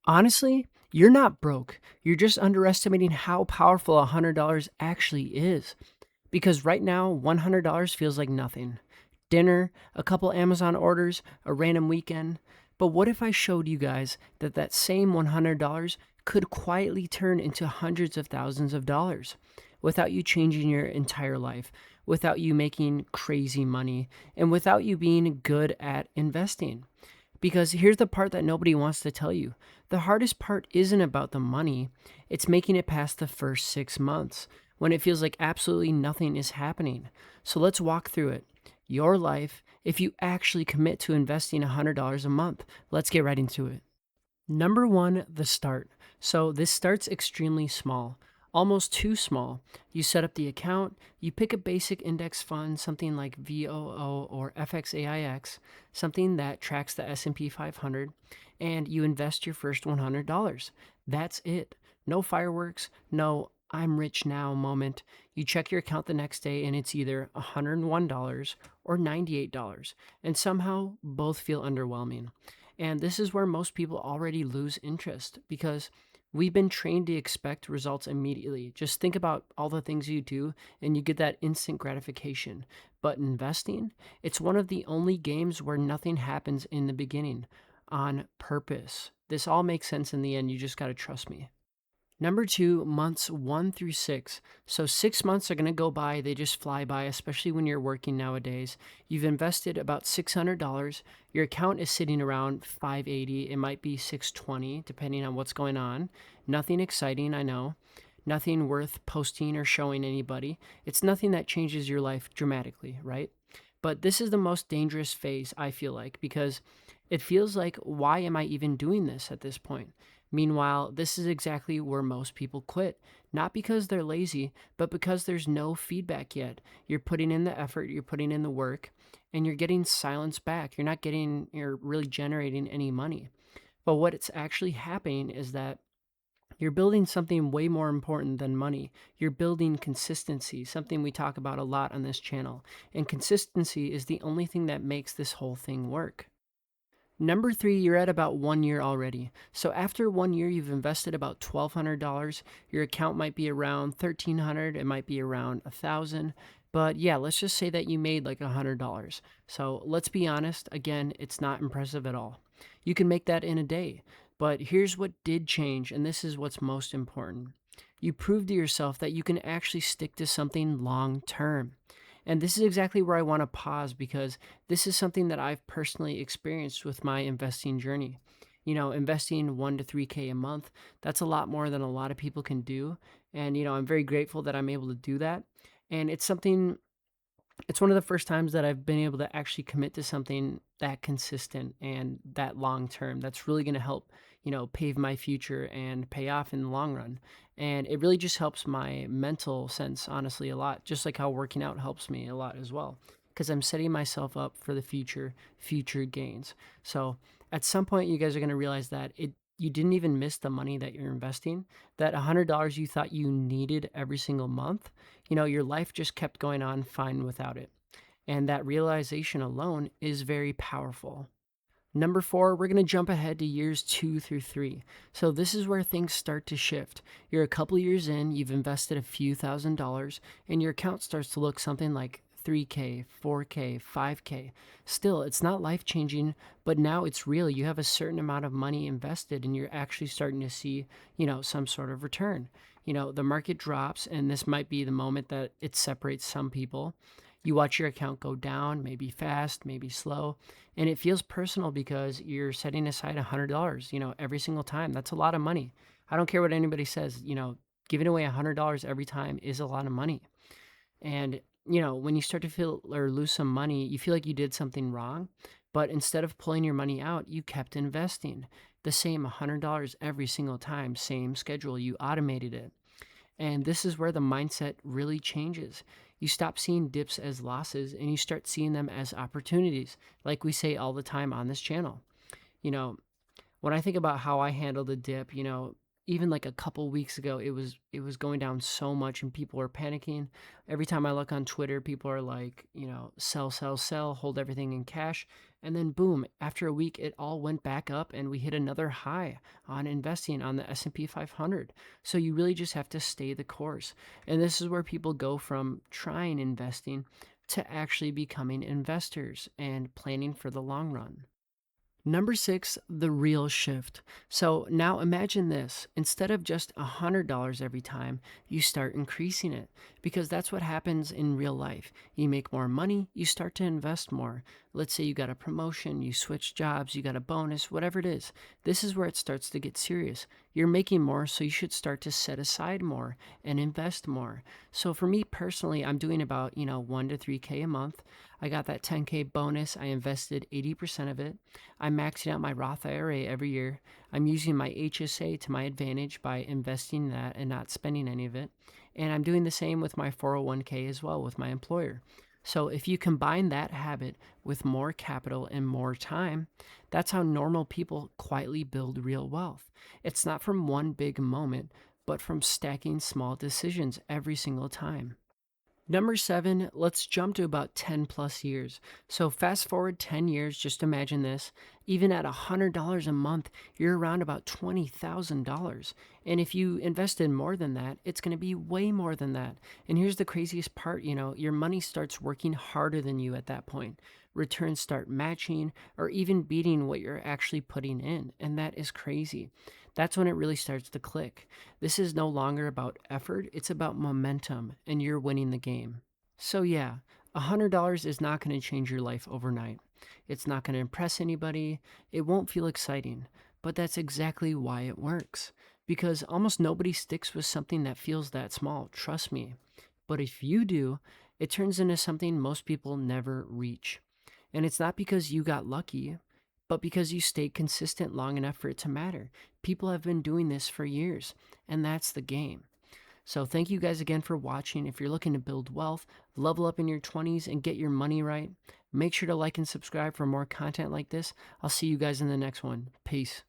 Honestly, you're not broke. You're just underestimating how powerful $100 actually is. Because right now, $100 feels like nothing. Dinner, a couple Amazon orders, a random weekend. But what if I showed you guys that that same $100 could quietly turn into hundreds of thousands of dollars without you changing your entire life, without you making crazy money, and without you being good at investing? Because here's the part that nobody wants to tell you. The hardest part isn't about the money, it's making it past the first 6 months when it feels like absolutely nothing is happening. So let's walk through it. Your life, if you actually commit to investing $100 a month. Let's get right into it. Number one, the start. So this starts extremely small, almost too small. You set up the account, you pick a basic index fund, something like VOO or FXAIX, something that tracks the S&P 500, and you invest your first $100. That's it. No fireworks, no I'm rich now moment. You check your account the next day and it's either $101 or $98, and somehow both feel underwhelming. And this is where most people already lose interest because we've been trained to expect results immediately. Just think about all the things you do and you get that instant gratification. But investing, it's one of the only games where nothing happens in the beginning on purpose. This all makes sense in the end. You just got to trust me. Number two, months 1 through 6. So 6 months are going to go by. They just fly by, especially when you're working nowadays. You've invested about $600. Your account is sitting around 580. It might be 620, depending on what's going on. Nothing exciting, I know. Nothing worth posting or showing anybody. It's nothing that changes your life dramatically, right? But this is the most dangerous phase, I feel like, because it feels like, why am I even doing this at this point? Meanwhile, this is exactly where most people quit. Not because they're lazy, but because there's no feedback yet. You're putting in the effort, you're putting in the work, and you're getting silence back. You're really generating any money. But what's actually happening is that you're building something way more important than money. You're building consistency, something we talk about a lot on this channel. And consistency is the only thing that makes this whole thing work. Number three, you're at about 1 year already. So after 1 year, you've invested about $1,200. Your account might be around $1,300. It might be around $1,000. But yeah, let's just say that you made like $100. So let's be honest. Again, it's not impressive at all. You can make that in a day. But here's what did change, and this is what's most important. You proved to yourself that you can actually stick to something long term. And this is exactly where I want to pause because this is something that I've personally experienced with my investing journey. Investing 1 to 3K a month, that's a lot more than a lot of people can do. And, I'm very grateful that I'm able to do that. And it's one of the first times that I've been able to actually commit to something that consistent and that long term that's really going to help, pave my future and pay off in the long run. And it really just helps my mental sense, honestly, a lot, just like how working out helps me a lot as well. Because I'm setting myself up for the future gains. So at some point, you guys are going to realize that you didn't even miss the money that you're investing. That $100 you thought you needed every single month, your life just kept going on fine without it. And that realization alone is very powerful. Number four, we're going to jump ahead to years 2 through 3. So this is where things start to shift. You're a couple years in, you've invested a few $1,000s, and your account starts to look something like 3K, 4K, 5K. Still, it's not life changing, but now it's real. You have a certain amount of money invested, and you're actually starting to see, some sort of return. The market drops, and this might be the moment that it separates some people. You watch your account go down, maybe fast, maybe slow, and it feels personal because you're setting aside $100, every single time. That's a lot of money. I don't care what anybody says, giving away $100 every time is a lot of money. And, when you start to feel or lose some money, you feel like you did something wrong. But instead of pulling your money out, you kept investing the same $100 every single time, same schedule. You automated it. And this is where the mindset really changes. You stop seeing dips as losses and you start seeing them as opportunities, like we say all the time on this channel. You know, when I think about how I handle the dip, even like a couple weeks ago, it was going down so much and people were panicking. Every time I look on Twitter, people are like, sell, sell, sell, hold everything in cash. And then boom, after a week, it all went back up and we hit another high on investing on the S&P 500. So you really just have to stay the course. And this is where people go from trying investing to actually becoming investors and planning for the long run. Number six, the real shift. So now imagine this. Instead of just $100 every time, you start increasing it because that's what happens in real life. You make more money, you start to invest more. Let's say you got a promotion, you switch jobs, you got a bonus, whatever it is. This is where it starts to get serious. You're making more, so you should start to set aside more and invest more. So for me personally, I'm doing about, 1 to 3K a month. I got that 10K bonus. I invested 80% of it. I'm maxing out my Roth IRA every year. I'm using my HSA to my advantage by investing that and not spending any of it. And I'm doing the same with my 401k as well with my employer. So if you combine that habit with more capital and more time, that's how normal people quietly build real wealth. It's not from one big moment, but from stacking small decisions every single time. Number seven, let's jump to about 10 plus years. So fast forward 10 years, just imagine this. Even at $100 a month, you're around about $20,000. And if you invest in more than that, it's going to be way more than that. And here's the craziest part, your money starts working harder than you at that point. Returns start matching or even beating what you're actually putting in. And that is crazy. That's when it really starts to click. This is no longer about effort, it's about momentum, and you're winning the game. So, yeah, $100 is not going to change your life overnight. It's not going to impress anybody, it won't feel exciting, but that's exactly why it works. Because almost nobody sticks with something that feels that small, trust me. But if you do, it turns into something most people never reach. And it's not because you got lucky, but because you stayed consistent long enough for it to matter. People have been doing this for years, and that's the game. So, thank you guys again for watching. If you're looking to build wealth, level up in your 20s, and get your money right, make sure to like and subscribe for more content like this. I'll see you guys in the next one. Peace.